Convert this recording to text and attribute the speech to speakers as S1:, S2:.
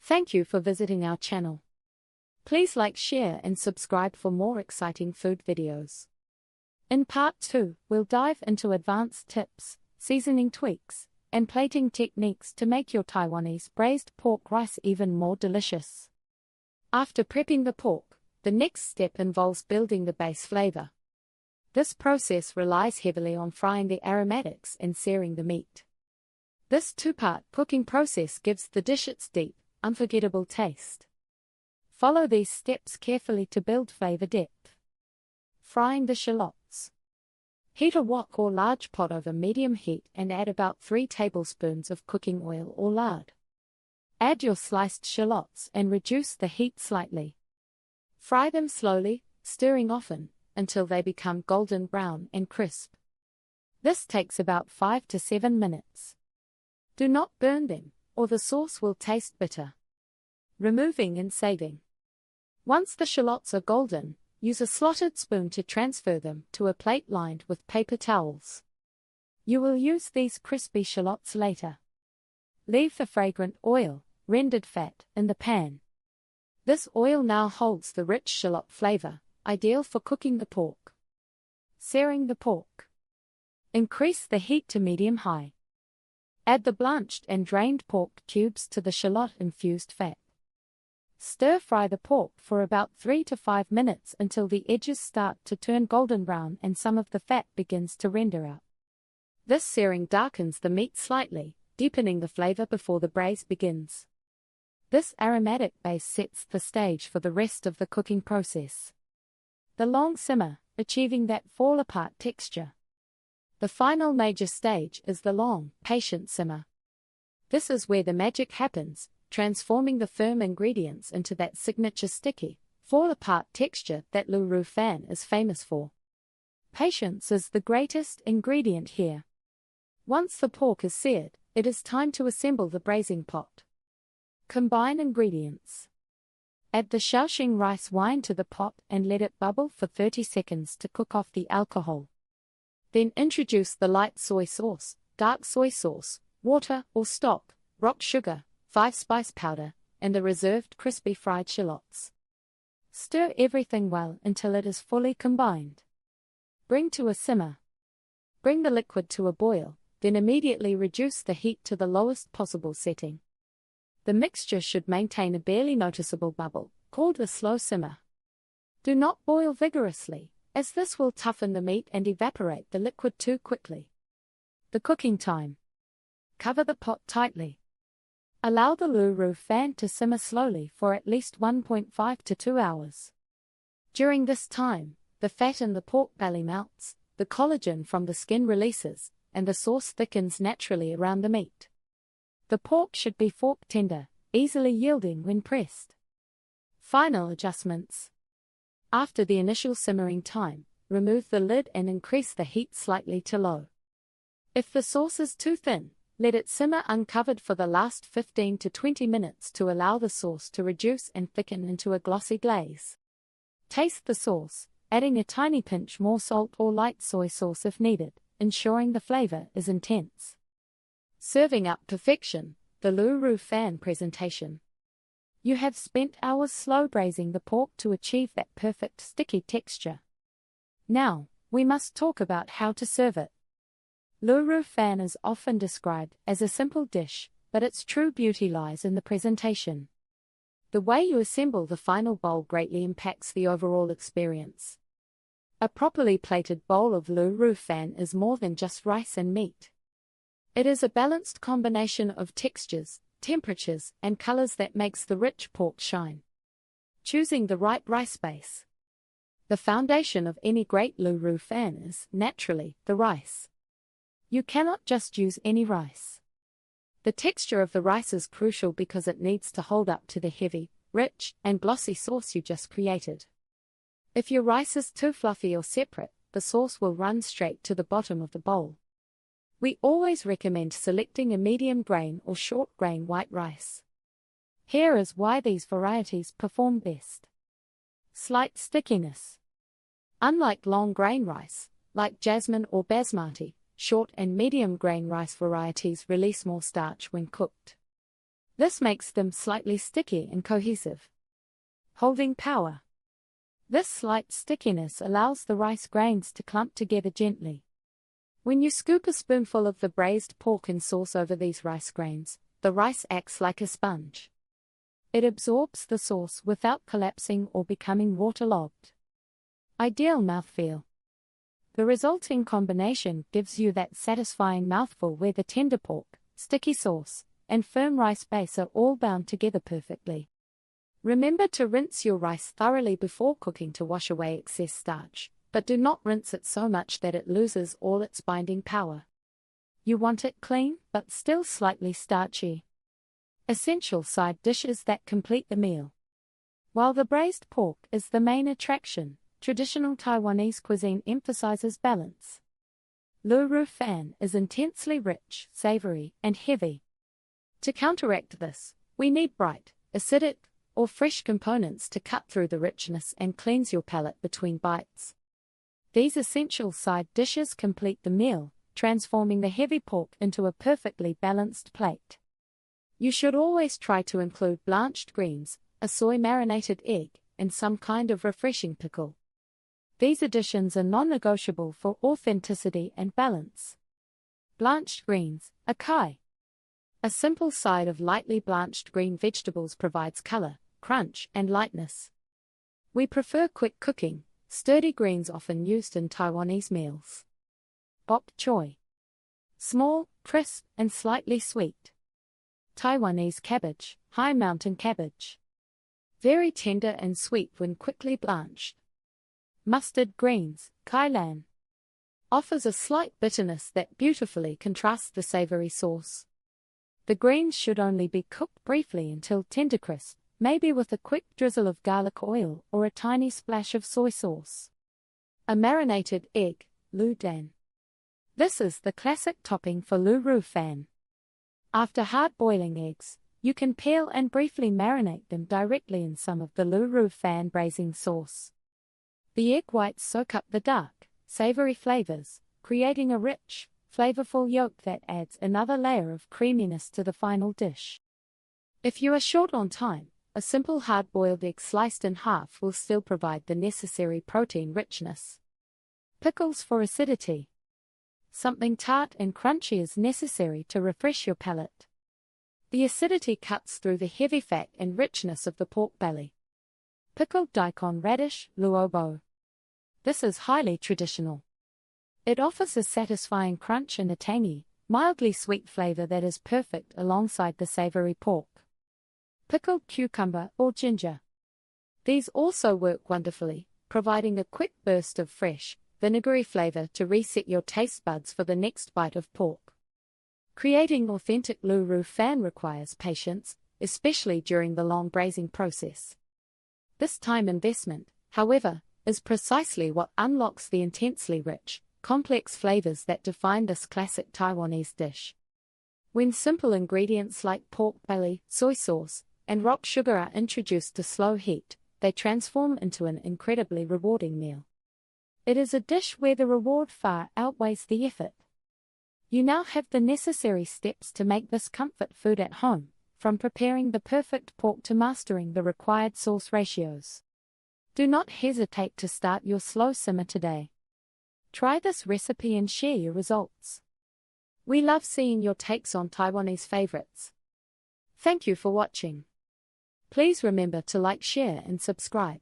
S1: Thank you for visiting our channel. Please like, share and subscribe for more exciting food videos. In part 2, we'll dive into advanced tips, seasoning tweaks, and plating techniques to make your Taiwanese braised pork rice even more delicious. After prepping the pork, the next step involves building the base flavor. This process relies heavily on frying the aromatics and searing the meat. This two-part cooking process gives the dish its deep, unforgettable taste. Follow these steps carefully to build flavor depth. Frying the shallots. Heat a wok or large pot over medium heat and add about 3 tablespoons of cooking oil or lard. Add your sliced shallots and reduce the heat slightly. Fry them slowly, stirring often, until they become golden brown and crisp. This takes about 5 to 7 minutes. Do not burn them, or the sauce will taste bitter. Removing and saving. Once the shallots are golden, use a slotted spoon to transfer them to a plate lined with paper towels. You will use these crispy shallots later. Leave the fragrant oil, rendered fat, in the pan. This oil now holds the rich shallot flavor, ideal for cooking the pork. Searing the pork. Increase the heat to medium-high. Add the blanched and drained pork cubes to the shallot-infused fat. Stir-fry the pork for about 3 to 5 minutes until the edges start to turn golden brown and some of the fat begins to render out. This searing darkens the meat slightly, deepening the flavor before the braise begins. This aromatic base sets the stage for the rest of the cooking process. The long simmer, achieving that fall-apart texture. The final major stage is the long, patient simmer. This is where the magic happens, transforming the firm ingredients into that signature sticky, fall-apart texture that Lu Ru Fan is famous for. Patience is the greatest ingredient here. Once the pork is seared, it is time to assemble the braising pot. Combine ingredients. Add the Shaoxing rice wine to the pot and let it bubble for 30 seconds to cook off the alcohol. Then introduce the light soy sauce, dark soy sauce, water or stock, rock sugar, 5-spice powder, and the reserved crispy fried shallots. Stir everything well until it is fully combined. Bring to a simmer. Bring the liquid to a boil, then immediately reduce the heat to the lowest possible setting. The mixture should maintain a barely noticeable bubble, called a slow simmer. Do not boil vigorously, as this will toughen the meat and evaporate the liquid too quickly. The cooking time. Cover the pot tightly. Allow the Lu Ru Fan to simmer slowly for at least 1.5 to 2 hours. During this time, the fat in the pork belly melts, the collagen from the skin releases, and the sauce thickens naturally around the meat. The pork should be fork tender, easily yielding when pressed. Final adjustments. After the initial simmering time, remove the lid and increase the heat slightly to low. If the sauce is too thin, let it simmer uncovered for the last 15 to 20 minutes to allow the sauce to reduce and thicken into a glossy glaze. Taste the sauce, adding a tiny pinch more salt or light soy sauce if needed, ensuring the flavor is intense. Serving up perfection, the Lu Ru Fan presentation. You have spent hours slow braising the pork to achieve that perfect sticky texture. Now, we must talk about how to serve it. Lu Ru Fan is often described as a simple dish, but its true beauty lies in the presentation. The way you assemble the final bowl greatly impacts the overall experience. A properly plated bowl of Lu Ru Fan is more than just rice and meat. It is a balanced combination of textures, temperatures, and colors that makes the rich pork shine. Choosing the right rice base. The foundation of any great Lu Ru Fan is, naturally, the rice. You cannot just use any rice. The texture of the rice is crucial because it needs to hold up to the heavy, rich, and glossy sauce you just created. If your rice is too fluffy or separate, the sauce will run straight to the bottom of the bowl. We always recommend selecting a medium grain or short grain white rice. Here is why these varieties perform best. Slight stickiness. Unlike long grain rice, like jasmine or basmati, short and medium grain rice varieties release more starch when cooked. This makes them slightly sticky and cohesive. Holding power. This slight stickiness allows the rice grains to clump together gently. When you scoop a spoonful of the braised pork and sauce over these rice grains, the rice acts like a sponge. It absorbs the sauce without collapsing or becoming waterlogged. Ideal mouthfeel. The resulting combination gives you that satisfying mouthful where the tender pork, sticky sauce, and firm rice base are all bound together perfectly. Remember to rinse your rice thoroughly before cooking to wash away excess starch, but do not rinse it so much that it loses all its binding power. You want it clean, but still slightly starchy. Essential side dishes that complete the meal. While the braised pork is the main attraction, traditional Taiwanese cuisine emphasizes balance. Lu Ru Fan is intensely rich, savory, and heavy. To counteract this, we need bright, acidic, or fresh components to cut through the richness and cleanse your palate between bites. These essential side dishes complete the meal, transforming the heavy pork into a perfectly balanced plate. You should always try to include blanched greens, a soy-marinated egg, and some kind of refreshing pickle. These additions are non-negotiable for authenticity and balance. Blanched greens, a kai. A simple side of lightly blanched green vegetables provides color, crunch, and lightness. We prefer quick cooking, sturdy greens often used in Taiwanese meals. Bok choy. Small, crisp, and slightly sweet. Taiwanese cabbage, high mountain cabbage. Very tender and sweet when quickly blanched. Mustard greens, kai lan. Offers a slight bitterness that beautifully contrasts the savory sauce. The greens should only be cooked briefly until tender crisp, maybe with a quick drizzle of garlic oil or a tiny splash of soy sauce. A marinated egg, lu dan. This is the classic topping for Lu Ru Fan. After hard-boiling eggs, you can peel and briefly marinate them directly in some of the Lu Ru Fan braising sauce. The egg whites soak up the dark, savory flavors, creating a rich, flavorful yolk that adds another layer of creaminess to the final dish. If you are short on time, a simple hard-boiled egg sliced in half will still provide the necessary protein richness. Pickles for acidity. Something tart and crunchy is necessary to refresh your palate. The acidity cuts through the heavy fat and richness of the pork belly. Pickled daikon radish, luobo. This is highly traditional. It offers a satisfying crunch and a tangy, mildly sweet flavor that is perfect alongside the savory pork. Pickled cucumber or ginger. These also work wonderfully, providing a quick burst of fresh, vinegary flavor to reset your taste buds for the next bite of pork. Creating authentic Lu Ru Fan requires patience, especially during the long braising process. This time investment, however, is precisely what unlocks the intensely rich, complex flavors that define this classic Taiwanese dish. When simple ingredients like pork belly, soy sauce, and rock sugar are introduced to slow heat, they transform into an incredibly rewarding meal. It is a dish where the reward far outweighs the effort. You now have the necessary steps to make this comfort food at home, from preparing the perfect pork to mastering the required sauce ratios. Do not hesitate to start your slow simmer today. Try this recipe and share your results. We love seeing your takes on Taiwanese favorites. Thank you for watching. Please remember to like, share, and subscribe.